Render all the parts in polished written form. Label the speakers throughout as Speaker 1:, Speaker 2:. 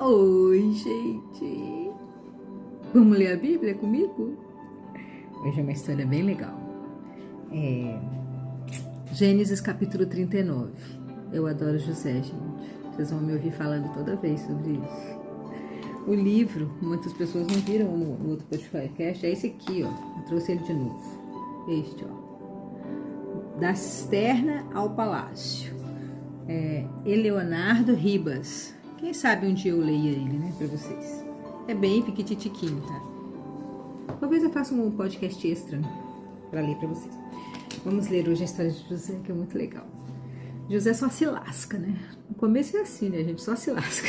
Speaker 1: Oi, gente! Vamos ler a Bíblia comigo? Hoje é uma história bem legal. Gênesis capítulo 39. Eu adoro José, gente. Vocês vão me ouvir falando toda vez sobre isso. O livro, muitas pessoas não viram no outro podcast, é esse aqui, ó. Eu trouxe ele de novo. Este, ó. Da cisterna ao palácio. Eleonardo Ribas. Quem sabe um dia eu leia ele, né, pra vocês. É bem piquititiquinho, tá? Talvez eu faça um podcast extra pra ler pra vocês. Vamos ler hoje a história de José, que é muito legal. José só se lasca, né? No começo é assim, né? A gente só se lasca.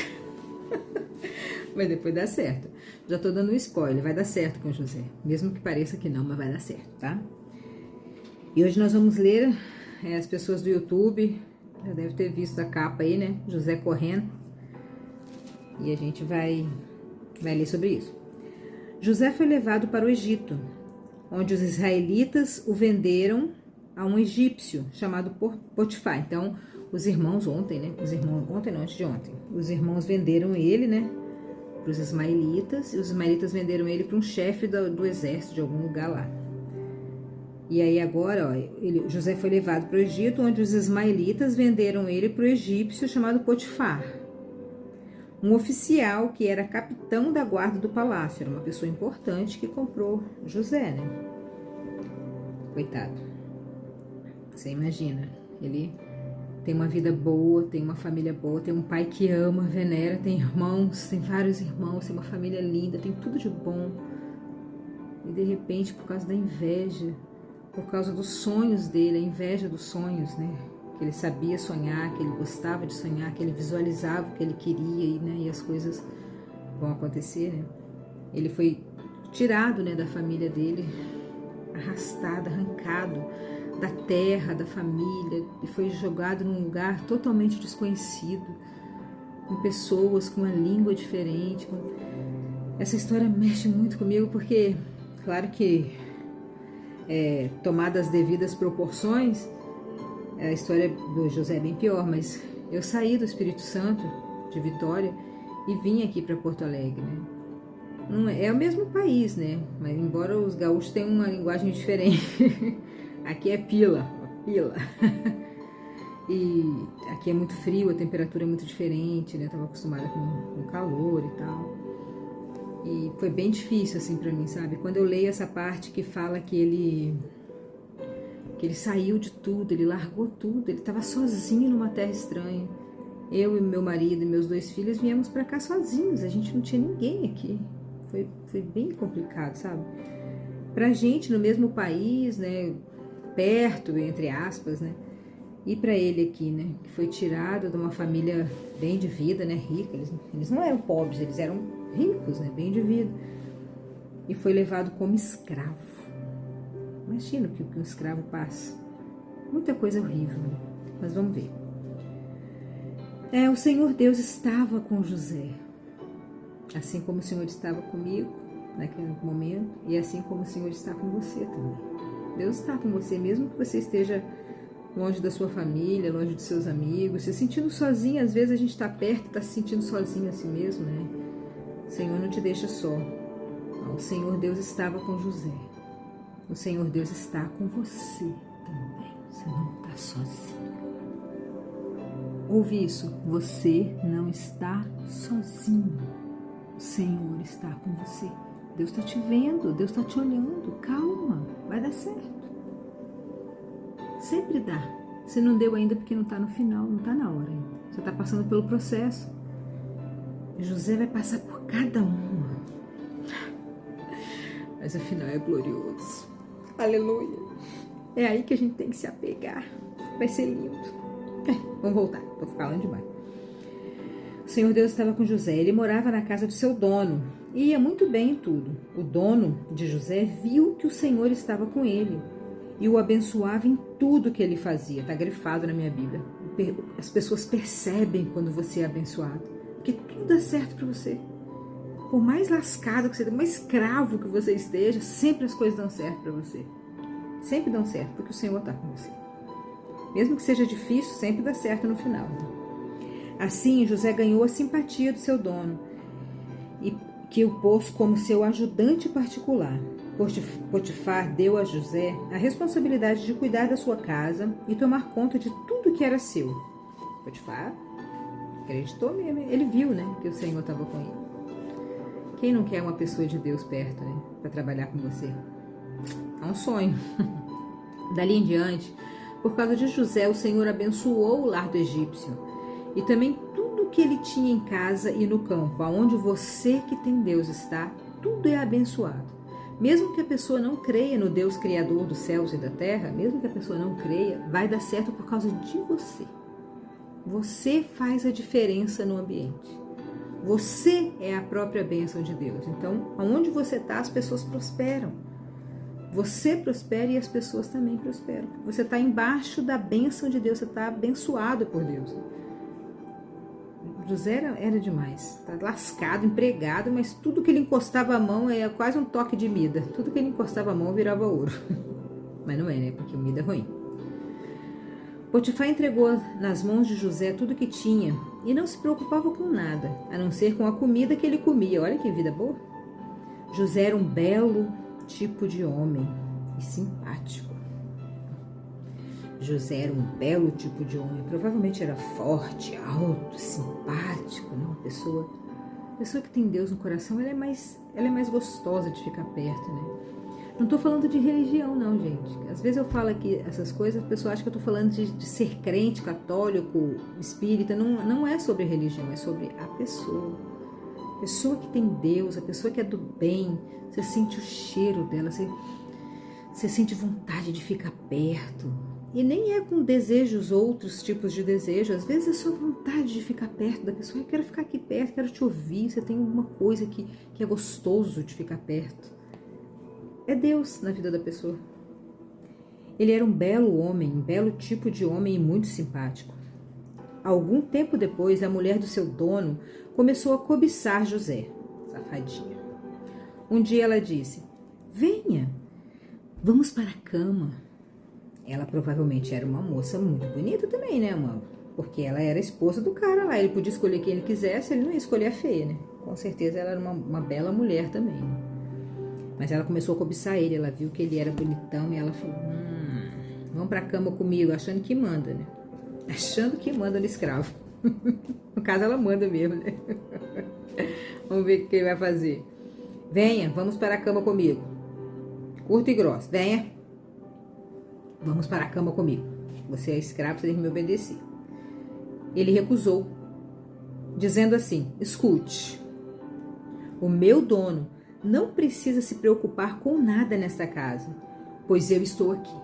Speaker 1: Mas depois dá certo. Já tô dando um spoiler, vai dar certo com José. Mesmo que pareça que não, mas vai dar certo, tá? E hoje nós vamos ler, as pessoas do YouTube já devem ter visto a capa aí, né? José correndo. E a gente vai ler sobre isso. José foi levado para o Egito, onde os israelitas o venderam a um egípcio chamado Potifar. Então, os irmãos antes de ontem, os irmãos venderam ele, né, para os ismaelitas, e os ismaelitas venderam ele para um chefe do exército de algum lugar lá. E aí agora, ó, José foi levado para o Egito, onde os ismaelitas venderam ele para o egípcio chamado Potifar, um oficial que era capitão da guarda do palácio. Era uma pessoa importante que comprou José, né? Coitado. Você imagina, ele tem uma vida boa, tem uma família boa, tem um pai que ama, venera, tem irmãos, tem vários irmãos, tem uma família linda, tem tudo de bom. E de repente, por causa da inveja, por causa dos sonhos dele, a inveja dos sonhos, né? Que ele sabia sonhar, que ele gostava de sonhar, que ele visualizava o que ele queria, né? E as coisas vão acontecer, né? Ele foi tirado, né, da família dele, arrastado, arrancado da terra, da família, e foi jogado num lugar totalmente desconhecido, com pessoas com uma língua diferente. Essa história mexe muito comigo porque, claro que tomada as devidas proporções, a história do José é bem pior, mas eu saí do Espírito Santo, de Vitória, e vim aqui para Porto Alegre, né? Não é o mesmo país, né? Mas embora os gaúchos tenham uma linguagem diferente, aqui é pila. E aqui é muito frio, a temperatura é muito diferente, né? Eu tava acostumada com calor e tal. E foi bem difícil, assim, para mim, sabe? Quando eu leio essa parte que fala que ele saiu de tudo, ele largou tudo, ele estava sozinho numa terra estranha. Eu e meu marido e meus 2 filhos viemos para cá sozinhos, a gente não tinha ninguém aqui. Foi bem complicado, sabe? Pra gente no mesmo país, né, perto, entre aspas, né, e para ele aqui, né, que foi tirado de uma família bem de vida, né, rica, eles não eram pobres, eles eram ricos, né, bem de vida, e foi levado como escravo. Imagina o que um escravo passa. Muita coisa horrível, né? Mas vamos ver. O Senhor Deus estava com José, assim como o Senhor estava comigo naquele momento, e assim como o Senhor está com você também. Deus está com você, mesmo que você esteja longe da sua família, longe dos seus amigos, se sentindo sozinho. Às vezes a gente está perto e está se sentindo sozinho assim mesmo, né? O Senhor não te deixa só. O Senhor Deus estava com José. O Senhor Deus está com você também. Você não está sozinho. Ouve isso. Você não está sozinho. O Senhor está com você. Deus está te vendo. Deus está te olhando. Calma. Vai dar certo. Sempre dá. Se não deu ainda porque não está no final, não está na hora ainda. Você está passando pelo processo. José vai passar por cada uma. Mas afinal é glorioso. Aleluia. É aí que a gente tem que se apegar. Vai ser lindo. Vamos voltar. Tô falando demais. O Senhor Deus estava com José. Ele morava na casa do seu dono. E ia muito bem em tudo. O dono de José viu que o Senhor estava com ele. E o abençoava em tudo que ele fazia. Está grifado na minha Bíblia. As pessoas percebem quando você é abençoado. Porque tudo dá certo para você. Por mais lascado que você esteja, mais escravo que você esteja, sempre as coisas dão certo para você. Sempre dão certo, porque o Senhor está com você. Mesmo que seja difícil, sempre dá certo no final. Assim, José ganhou a simpatia do seu dono, e que o pôs como seu ajudante particular. Potifar deu a José a responsabilidade de cuidar da sua casa e tomar conta de tudo que era seu. Potifar acreditou mesmo, ele viu, né, que o Senhor estava com ele. Quem não quer uma pessoa de Deus perto, né, para trabalhar com você? É um sonho. Dali em diante, por causa de José, o Senhor abençoou o lar do egípcio e também tudo que ele tinha em casa e no campo. Aonde você que tem Deus está, tudo é abençoado. Mesmo que a pessoa não creia no Deus criador dos céus e da terra, mesmo que a pessoa não creia, vai dar certo por causa de você. Você faz a diferença no ambiente. Você é a própria bênção de Deus. Então, aonde você está, as pessoas prosperam. Você prospera e as pessoas também prosperam. Você está embaixo da bênção de Deus, você está abençoado por Deus. José era demais, está lascado, empregado, mas tudo que ele encostava a mão é quase um toque de mida. Tudo que ele encostava a mão virava ouro. Mas não é, né? Porque o mida é ruim. Potifar entregou nas mãos de José tudo que tinha e não se preocupava com nada, a não ser com a comida que ele comia. Olha que vida boa. José era um belo tipo de homem e simpático. José era um belo tipo de homem, provavelmente era forte, alto, simpático, né? Uma pessoa que tem Deus no coração, ela é mais gostosa de ficar perto, né? Não estou falando de religião, não, gente. Às vezes eu falo aqui essas coisas, a pessoa acha que eu estou falando de ser crente, católico, espírita. Não é sobre religião, é sobre a pessoa. A pessoa que tem Deus, a pessoa que é do bem, você sente o cheiro dela, você sente vontade de ficar perto. E nem é com desejos, outros tipos de desejo. Às vezes é só vontade de ficar perto da pessoa. Eu quero ficar aqui perto, quero te ouvir. Você tem alguma coisa que é gostoso de ficar perto. É Deus na vida da pessoa. Ele era um belo homem, um belo tipo de homem e muito simpático. Algum tempo depois, a mulher do seu dono começou a cobiçar José, safadinha. Um dia ela disse: venha, vamos para a cama. Ela provavelmente era uma moça muito bonita também, né, amor? Porque ela era a esposa do cara lá. Ele podia escolher quem ele quisesse, ele não ia escolher a feia, né? Com certeza ela era uma bela mulher também, né? Mas ela começou a cobiçar ele, ela viu que ele era bonitão e ela falou: vamos pra cama comigo, achando que manda, né? Achando que manda no escravo. No caso, ela manda mesmo, né? Vamos ver o que ele vai fazer. Venha, vamos para a cama comigo. Curto e grosso, venha. Vamos para a cama comigo. Você é escravo, você tem que me obedecer. Ele recusou, dizendo assim: escute, o meu dono não precisa se preocupar com nada nesta casa, pois eu estou aqui.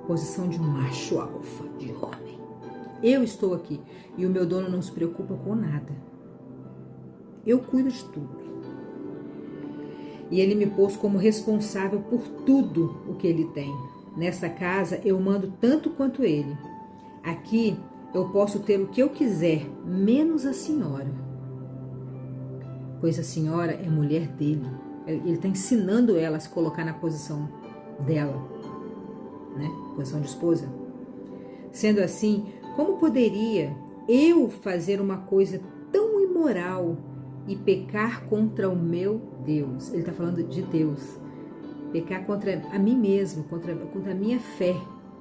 Speaker 1: Posição de macho alfa, de homem. Eu estou aqui e o meu dono não se preocupa com nada. Eu cuido de tudo. E ele me pôs como responsável por tudo o que ele tem. Nesta casa eu mando tanto quanto ele. Aqui eu posso ter o que eu quiser, menos a senhora. Pois a senhora é mulher dele. Ele está ensinando ela a se colocar na posição dela, né? Posição de esposa. Sendo assim, como poderia eu fazer uma coisa tão imoral e pecar contra o meu Deus? Ele está falando de Deus. Pecar contra a mim mesmo, contra a minha fé.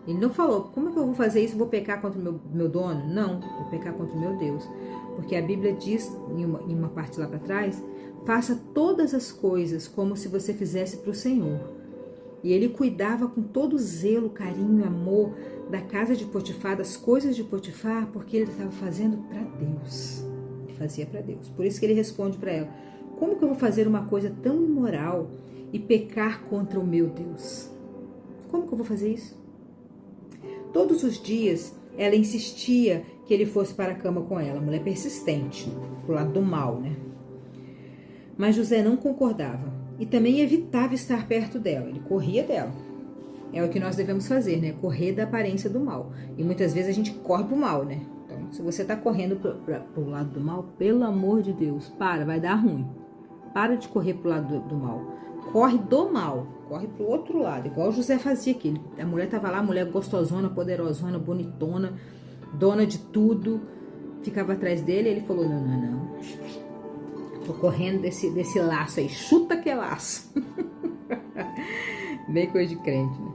Speaker 1: Ele não falou: como é que eu vou fazer isso? Vou pecar contra o meu dono? Não, vou pecar contra o meu Deus. Porque a Bíblia diz, em uma parte lá para trás: faça todas as coisas como se você fizesse para o Senhor. E ele cuidava com todo zelo, carinho, amor da casa de Potifar, das coisas de Potifar, porque ele estava fazendo para Deus. Ele fazia para Deus. Por isso que ele responde para ela: como que eu vou fazer uma coisa tão imoral e pecar contra o meu Deus? Como que eu vou fazer isso? Todos os dias ela insistia que ele fosse para a cama com ela, mulher persistente, pro lado do mal, né? Mas José não concordava e também evitava estar perto dela, ele corria dela. É o que nós devemos fazer, né? Correr da aparência do mal. E muitas vezes a gente corre pro mal, né? Então, se você tá correndo pro lado do mal, pelo amor de Deus, vai dar ruim. Para de correr pro lado do mal. Corre do mal, corre pro outro lado, igual o José fazia aqui. A mulher tava lá, mulher gostosona, poderosona, bonitona, dona de tudo, ficava atrás dele, ele falou, não. Tô correndo desse laço aí, chuta que é laço. Bem coisa de crente, né?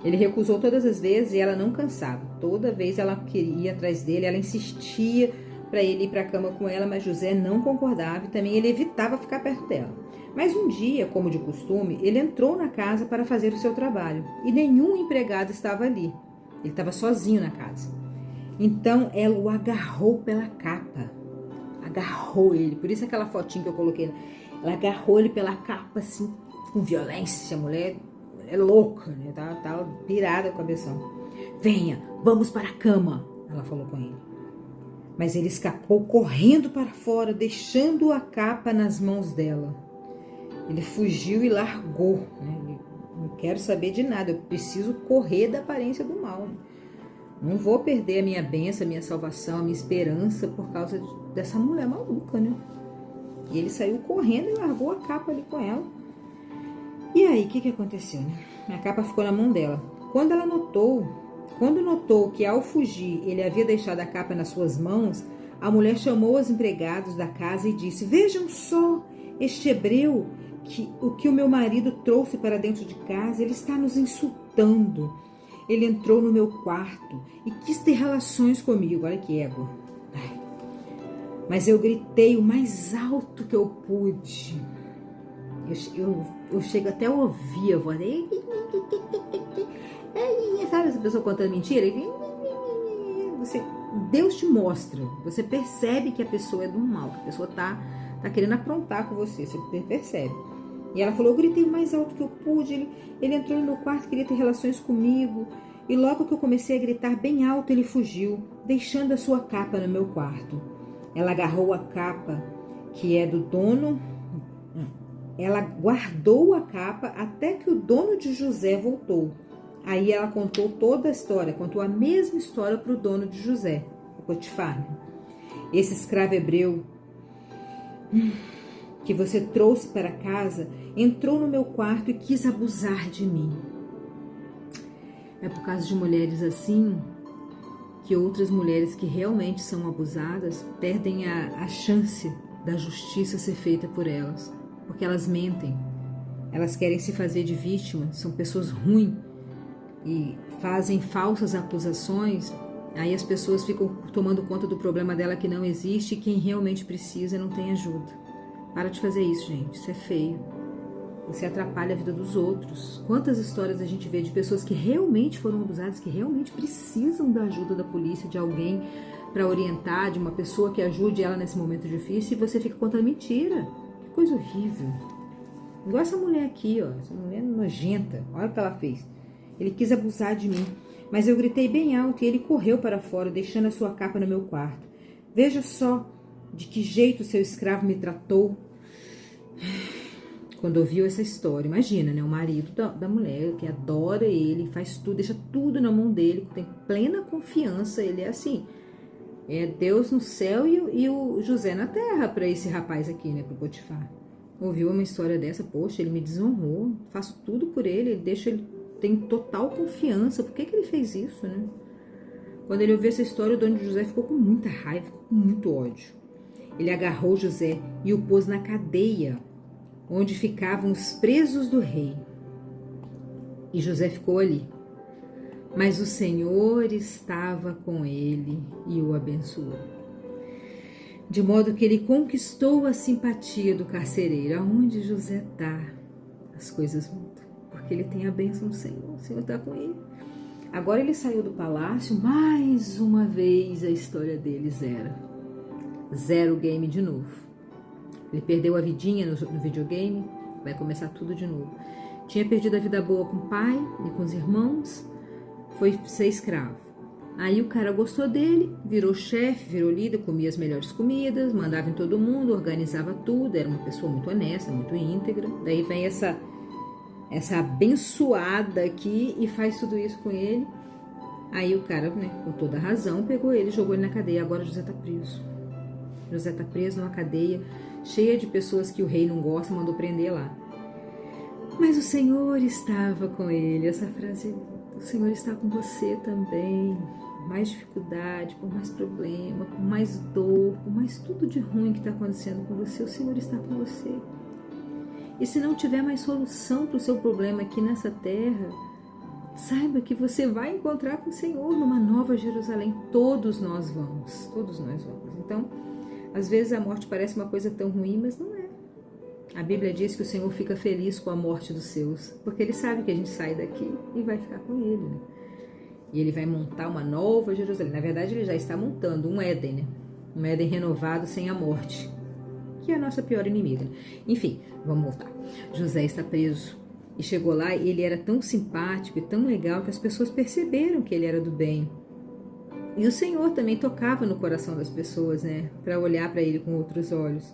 Speaker 1: Ele recusou todas as vezes e ela não cansava. Toda vez ela queria ir atrás dele, ela insistia para ele ir para a cama com ela, mas José não concordava e também ele evitava ficar perto dela. Mas um dia, como de costume, ele entrou na casa para fazer o seu trabalho e nenhum empregado estava ali. Ele estava sozinho na casa. Então ela o agarrou pela capa. Agarrou ele, por isso aquela fotinha que eu coloquei. Ela agarrou ele pela capa assim, com violência. A mulher é louca, né? Tá pirada com a cabeção. Venha, vamos para a cama, ela falou com ele. Mas ele escapou correndo para fora, deixando a capa nas mãos dela. Ele fugiu e largou, né? Ele, não quero saber de nada, eu preciso correr da aparência do mal. Não vou perder a minha bênção, a minha salvação, a minha esperança por causa dessa mulher maluca, né? E ele saiu correndo e largou a capa ali com ela. E aí, o que aconteceu, né? A capa ficou na mão dela. Quando notou que ao fugir ele havia deixado a capa nas suas mãos, a mulher chamou os empregados da casa e disse: vejam só, este hebreu, o que o meu marido trouxe para dentro de casa, ele está nos insultando. Ele entrou no meu quarto e quis ter relações comigo. Olha que ego. Mas eu gritei o mais alto que eu pude. Eu chego até a ouvir a voz. Sabe essa pessoa contando mentira? Deus te mostra. Você percebe que a pessoa é do mal, que a pessoa tá querendo aprontar com você. Você percebe. E ela falou, eu gritei o mais alto que eu pude. Ele entrou no meu quarto, queria ter relações comigo. E logo que eu comecei a gritar bem alto, ele fugiu, deixando a sua capa no meu quarto. Ela agarrou a capa, que é do dono. Ela guardou a capa até que o dono de José voltou. Aí ela contou toda a história, contou a mesma história para o dono de José, o Potifar. Esse escravo hebreu que você trouxe para casa entrou no meu quarto e quis abusar de mim. É por causa de mulheres assim que outras mulheres que realmente são abusadas perdem a chance da justiça ser feita por elas, porque elas mentem, elas querem se fazer de vítima, são pessoas ruins e fazem falsas acusações. Aí as pessoas ficam tomando conta do problema dela que não existe e quem realmente precisa não tem ajuda. Para de fazer isso, gente, isso é feio. Você atrapalha a vida dos outros. Quantas histórias a gente vê de pessoas que realmente foram abusadas, que realmente precisam da ajuda da polícia, de alguém para orientar, de uma pessoa que ajude ela nesse momento difícil, e você fica contando mentira. Que coisa horrível. Igual essa mulher aqui, ó, essa mulher nojenta. Olha o que ela fez. Ele quis abusar de mim, mas eu gritei bem alto e ele correu para fora, deixando a sua capa no meu quarto. Veja só de que jeito seu escravo me tratou. Quando ouviu essa história, imagina, né? O marido da mulher que adora ele, faz tudo, deixa tudo na mão dele, tem plena confiança, ele é assim, é Deus no céu e o José na terra para esse rapaz aqui, né? Pro Potifar. Ouviu uma história dessa, poxa, ele me desonrou, faço tudo por ele tem total confiança, por que ele fez isso, né? Quando ele ouviu essa história, o dono de José ficou com muita raiva, ficou com muito ódio. Ele agarrou José e o pôs na cadeia, onde ficavam os presos do rei. E José ficou ali. Mas o Senhor estava com ele e o abençoou. De modo que ele conquistou a simpatia do carcereiro. Aonde José está, as coisas mudam. Porque ele tem a bênção do Senhor. O Senhor está com ele. Agora ele saiu do palácio. Mais uma vez a história dele zero game de novo. Ele perdeu a vidinha no videogame, vai começar tudo de novo. Tinha perdido a vida boa com o pai e com os irmãos, foi ser escravo. Aí o cara gostou dele, virou chefe, virou líder, comia as melhores comidas, mandava em todo mundo, organizava tudo, era uma pessoa muito honesta, muito íntegra. Daí vem essa abençoada aqui e faz tudo isso com ele. Aí o cara, né, com toda a razão, pegou ele e jogou ele na cadeia. Agora José está preso. José está preso numa cadeia cheia de pessoas que o rei não gosta, mandou prender lá. Mas o Senhor estava com ele. Essa frase, o Senhor está com você também. por mais dificuldade, por mais problema, por mais dor, por mais tudo de ruim que está acontecendo com você, o Senhor está com você. E se não tiver mais solução para o seu problema aqui nessa terra, saiba que você vai encontrar com o Senhor numa nova Jerusalém. Todos nós vamos, todos nós vamos. Então, às vezes a morte parece uma coisa tão ruim, mas não é. A Bíblia diz que o Senhor fica feliz com a morte dos seus, porque Ele sabe que a gente sai daqui e vai ficar com Ele, né? E Ele vai montar uma nova Jerusalém. Na verdade, Ele já está montando um Éden, né? Um Éden renovado sem a morte, que é a nossa pior inimiga. Enfim, vamos voltar. José está preso e chegou lá e ele era tão simpático e tão legal que as pessoas perceberam que ele era do bem. E o Senhor também tocava no coração das pessoas, né? Para olhar para ele com outros olhos.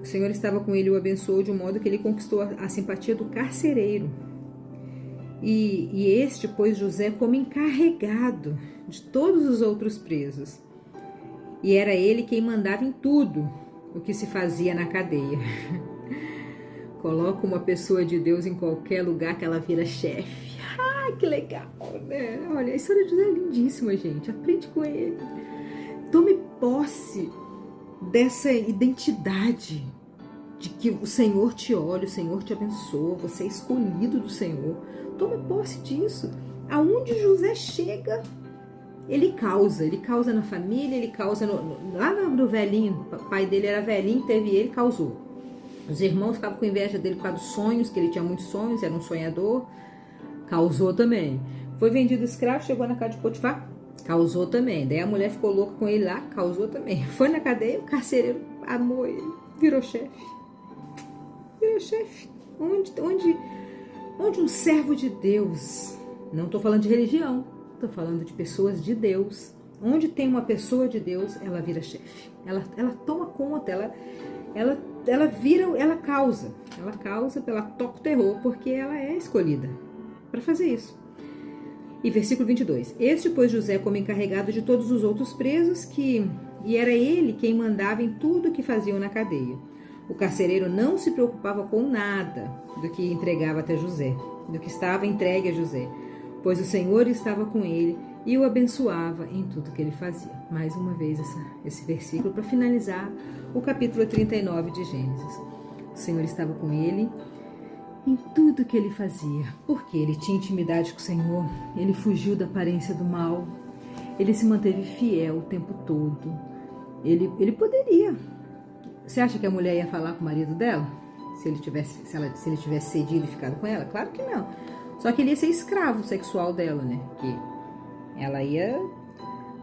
Speaker 1: O Senhor estava com ele e o abençoou de um modo que ele conquistou a simpatia do carcereiro. E este pôs José como encarregado de todos os outros presos. E era ele quem mandava em tudo o que se fazia na cadeia. Coloca uma pessoa de Deus em qualquer lugar que ela vira chefe. Ah, que legal, né? Olha, a história de José é lindíssima, gente. Aprende com ele. Tome posse dessa identidade de que o Senhor te olha, o Senhor te abençoa, você é escolhido do Senhor. Tome posse disso. Aonde José chega, ele causa na família, ele causa lá no velhinho, o pai dele era velhinho, teve ele, causou. Os irmãos ficavam com inveja dele por causa dos sonhos, que ele tinha muitos sonhos, era um sonhador, causou também. Foi vendido escravo, chegou na casa de Potifar, causou também. Daí a mulher ficou louca com ele lá, causou também. Foi na cadeia, o carcereiro amou ele, virou chefe. Virou chefe. Onde um servo de Deus, não estou falando de religião, estou falando de pessoas de Deus. Onde tem uma pessoa de Deus, ela vira chefe. Ela toma conta, ela vira, ela causa, ela toca o terror, porque ela é escolhida para fazer isso. E versículo 22. Este pôs José como encarregado de todos os outros presos, e era ele quem mandava em tudo que faziam na cadeia. O carcereiro não se preocupava com nada do que entregava até José, do que estava entregue a José, pois o Senhor estava com ele e o abençoava em tudo que ele fazia. Mais uma vez esse versículo para finalizar o capítulo 39 de Gênesis. O Senhor estava com ele em tudo que ele fazia, porque ele tinha intimidade com o Senhor, ele fugiu da aparência do mal, ele se manteve fiel o tempo todo. Ele poderia. Você acha que a mulher ia falar com o marido dela? Se ele tivesse cedido e ficado com ela? Claro que não. Só que ele ia ser escravo sexual dela, né? Que ela ia...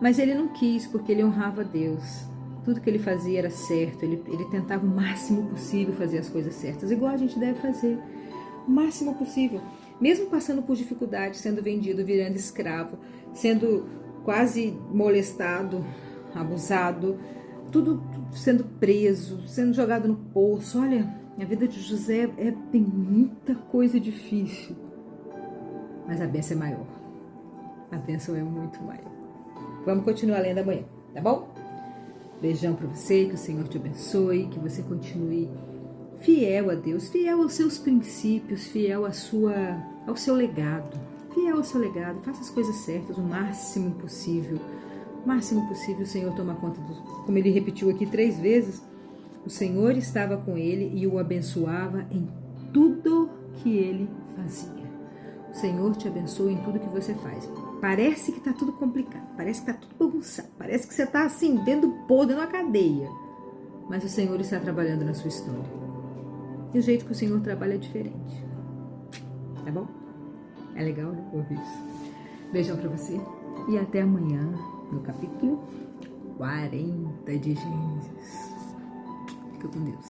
Speaker 1: Mas ele não quis, porque ele honrava a Deus. Tudo que ele fazia era certo. Ele tentava o máximo possível fazer as coisas certas, igual a gente deve fazer. O máximo possível. Mesmo passando por dificuldades, sendo vendido, virando escravo, sendo quase molestado, abusado, tudo sendo preso, sendo jogado no poço. Olha, a vida de José tem muita coisa difícil, mas a bênção é maior. A bênção é muito maior. Vamos continuar lendo amanhã, tá bom? Beijão pra você, que o Senhor te abençoe, que você continue fiel a Deus, fiel aos seus princípios, fiel ao seu legado. Fiel ao seu legado, faça as coisas certas o máximo possível. O máximo possível o Senhor toma conta como ele repetiu aqui 3 vezes, o Senhor estava com ele e o abençoava em tudo que ele fazia. O Senhor te abençoa em tudo que você faz. Parece que está tudo complicado, parece que está tudo bagunçado, parece que você está assim, dentro do pó, dentro da cadeia. Mas o Senhor está trabalhando na sua história. E o jeito que o Senhor trabalha é diferente. Tá bom? É legal, né? Ouvir isso. Beijão pra você e até amanhã no capítulo 40 de Gênesis. Fica com Deus.